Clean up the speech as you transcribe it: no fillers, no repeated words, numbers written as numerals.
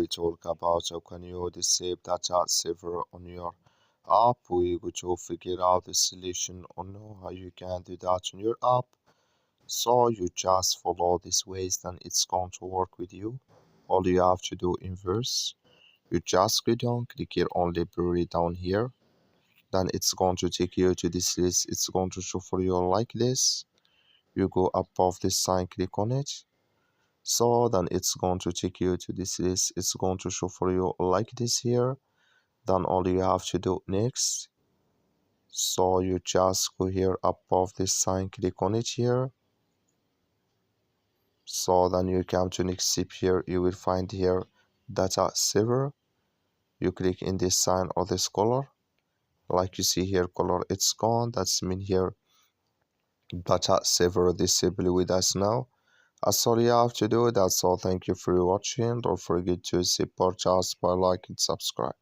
talk about how can you disable data saver on your app. We're going to figure out the solution on how you can do that on your app. So you just follow these ways, then it's going to work with you. All you have to do in verse, you just go down, click here on library down here. Then it's going to take you to this list. It's going to show for you like this. You go above this sign, click on it. So then it's going to take you to this list. It's going to show for you like this here. Then all you have to do next, so you just go here above this sign, click on it here. So then you come to next step here, you will find here data saver. You click in this sign or this color, like you see here color, it's gone. That's mean here data saver disabled with us now. That's all you have to do. That's all. Thank you for watching. Don't forget to support us by like and subscribe.